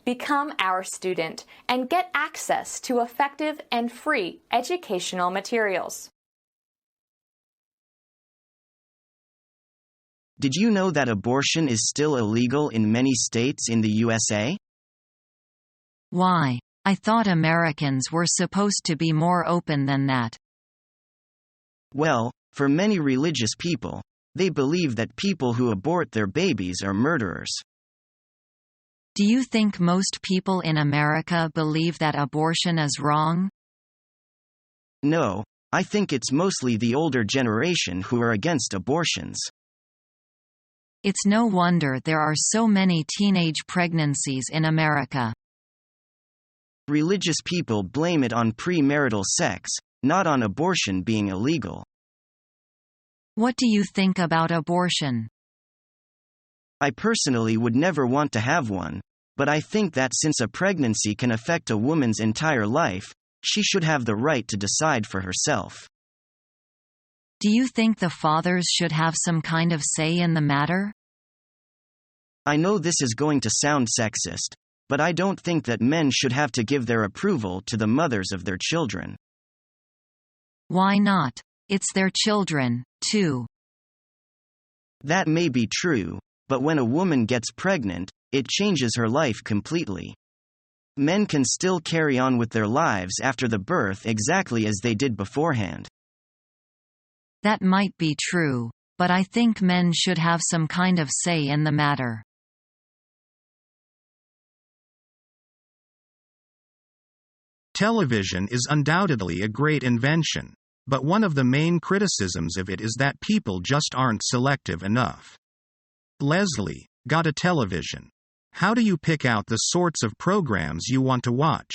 become our student and get access to effective and free educational materials. Did you know that abortion is still illegal in many states in the USA? Why? I thought Americans were supposed to be more open than that. Well, for many religious people, they believe that people who abort their babies are murderers. Do you think most people in America believe that abortion is wrong? No, I think it's mostly the older generation who are against abortions. It's no wonder there are so many teenage pregnancies in America. Religious people blame it on premarital sex, not on abortion being illegal. What do you think about abortion? I personally would never want to have one, but I think that since a pregnancy can affect a woman's entire life, she should have the right to decide for herself. Do you think the fathers should have some kind of say in the matter? I know this is going to sound sexist, but I don't think that men should have to give their approval to the mothers of their children. Why not? It's their children, too. That may be true, but when a woman gets pregnant, it changes her life completely. Men can still carry on with their lives after the birth exactly as they did beforehand. That might be true, but I think men should have some kind of say in the matter. Television is undoubtedly a great invention, but one of the main criticisms of it is that people just aren't selective enough. Leslie, got a television. How do you pick out the sorts of programs you want to watch?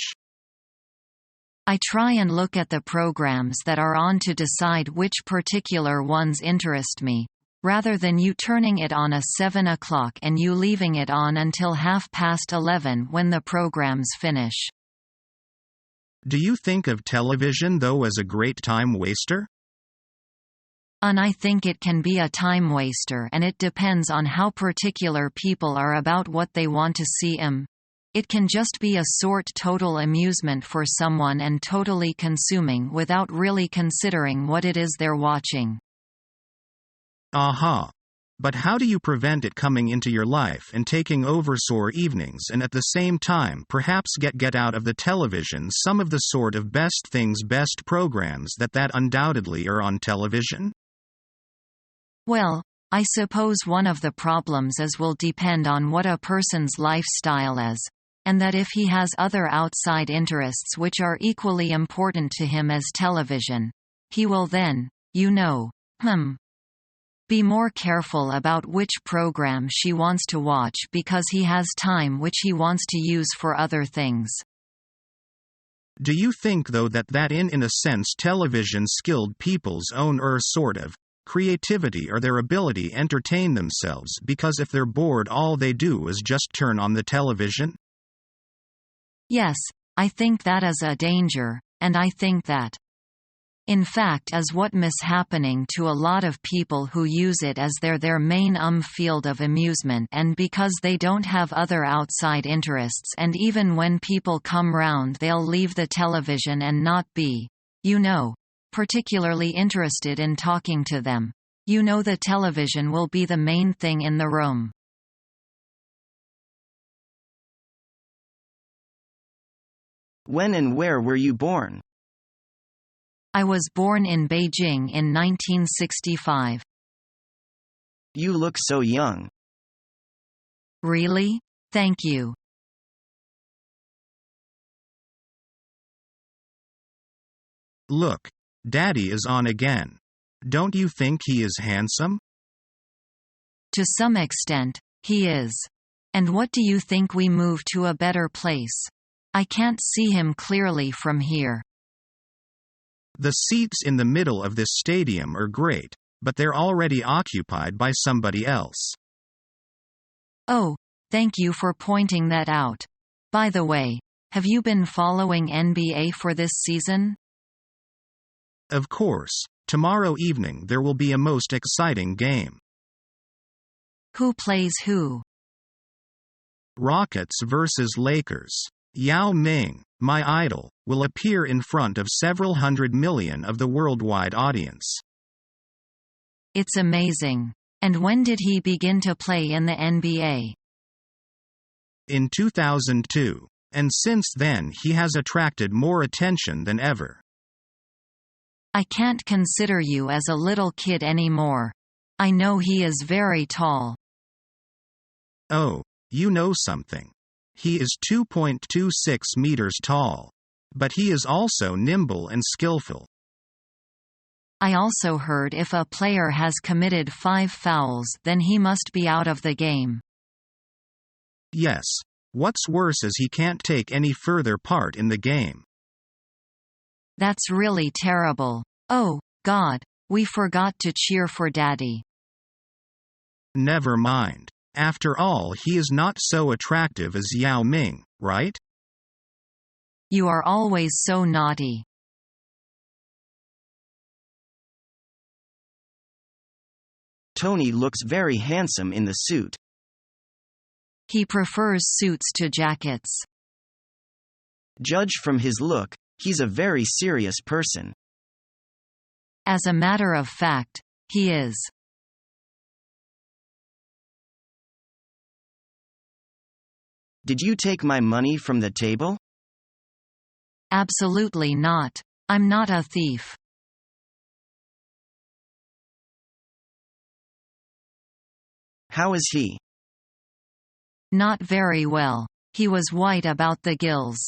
I try and look at the programs that are on to decide which particular ones interest me, rather than you turning it on at 7 o'clock and you leaving it on until 11:30 when the programs finish. Do you think of television though as a great time waster? And I think it can be a time waster, and it depends on how particular people are about what they want to see. It can just be a total amusement for someone and totally consuming without really considering what it is they're watching. Aha. But how do you prevent it coming into your life and taking over sore evenings, and at the same time perhaps get out of the television some of the sort of best programs that undoubtedly are on television? Well, I suppose one of the problems will depend on what a person's lifestyle is, and that if he has other outside interests which are equally important to him as television, he will then, be more careful about which program she wants to watch because he has time which he wants to use for other things. Do you think though that in a sense television skilled people's own sort of creativity or their ability to entertain themselves, because if they're bored all they do is just turn on the television? Yes, I think that is a danger, and I think that in fact is what is happening to a lot of people who use it as their main field of amusement, and because they don't have other outside interests, and even when people come round they'll leave the television and not be, particularly interested in talking to them. The television will be the main thing in the room. When and where were you born? I was born in Beijing in 1965. You look so young. Really? Thank you. Look, Daddy is on again. Don't you think he is handsome? To some extent, he is. And what do you think we move to a better place? I can't see him clearly from here. The seats in the middle of this stadium are great, but they're already occupied by somebody else. Oh, thank you for pointing that out. By the way, have you been following NBA for this season? Of course, tomorrow evening there will be a most exciting game. Who plays who? Rockets vs. Lakers. Yao Ming, my idol, will appear in front of several hundred million of the worldwide audience. It's amazing. And when did he begin to play in the NBA? In 2002. And since then he has attracted more attention than ever. I can't consider you as a little kid anymore. I know he is very tall. Oh, you know something. He is 2.26 meters tall. But he is also nimble and skillful. I also heard if a player has committed 5 fouls then he must be out of the game. Yes. What's worse is he can't take any further part in the game. That's really terrible. Oh, God, we forgot to cheer for Daddy. Never mind. After all, he is not so attractive as Yao Ming, right? You are always so naughty. Tony looks very handsome in the suit. He prefers suits to jackets. Judge from his look, he's a very serious person. As a matter of fact, he is. Did you take my money from the table? Absolutely not. I'm not a thief. How is he? Not very well. He was white about the gills.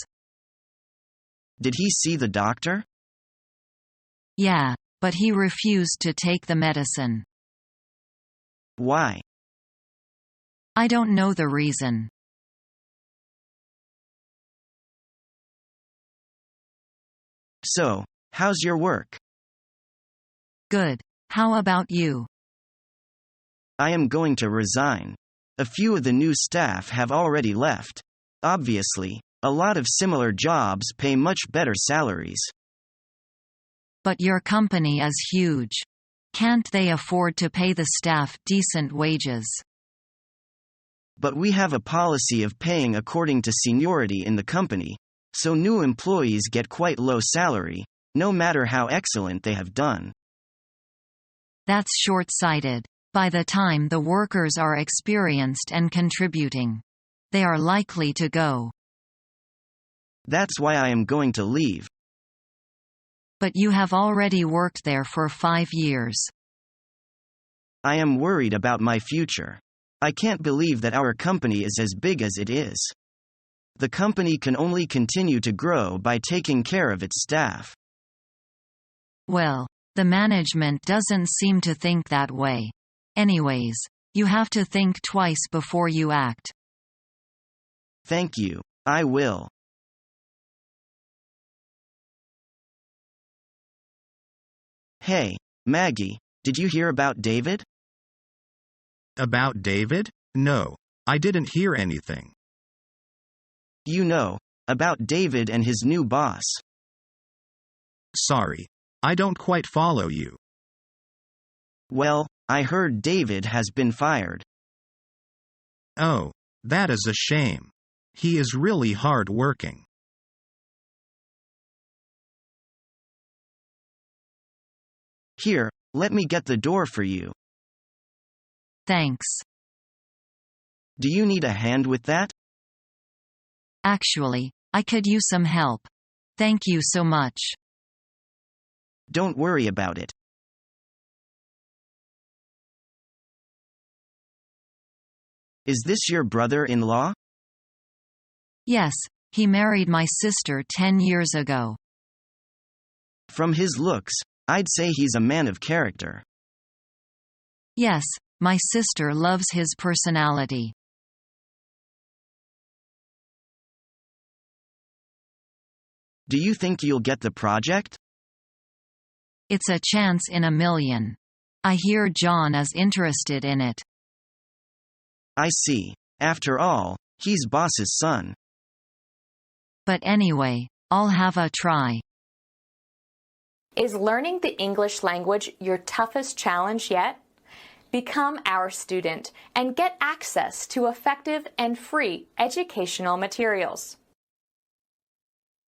Did he see the doctor? Yeah, but he refused to take the medicine. Why? I don't know the reason. So, how's your work? Good. How about you? I am going to resign. A few of the new staff have already left. Obviously, a lot of similar jobs pay much better salaries. But your company is huge. Can't they afford to pay the staff decent wages? But we have a policy of paying according to seniority in the company, so new employees get quite low salary, no matter how excellent they have done. That's short-sighted. By the time the workers are experienced and contributing, they are likely to go. That's why I am going to leave. But you have already worked there for 5 years. I am worried about my future. I can't believe that our company is as big as it is. The company can only continue to grow by taking care of its staff. Well, the management doesn't seem to think that way. Anyways, you have to think twice before you act. Thank you. I will. Hey, Maggie, did you hear about David? About David? No. I didn't hear anything. You know, about David and his new boss. Sorry. I don't quite follow you. Well, I heard David has been fired. Oh, that is a shame. He is really hard working. Here, let me get the door for you. Thanks. Do you need a hand with that? Actually, I could use some help. Thank you so much. Don't worry about it. Is this your brother-in-law? Yes, he married my sister 10 years ago. From his looks, I'd say he's a man of character. Yes, my sister loves his personality. Do you think you'll get the project? It's a chance in a million. I hear John is interested in it. I see. After all, he's boss's son. But anyway, I'll have a try. Is learning the English language your toughest challenge yet? Become our student and get access to effective and free educational materials.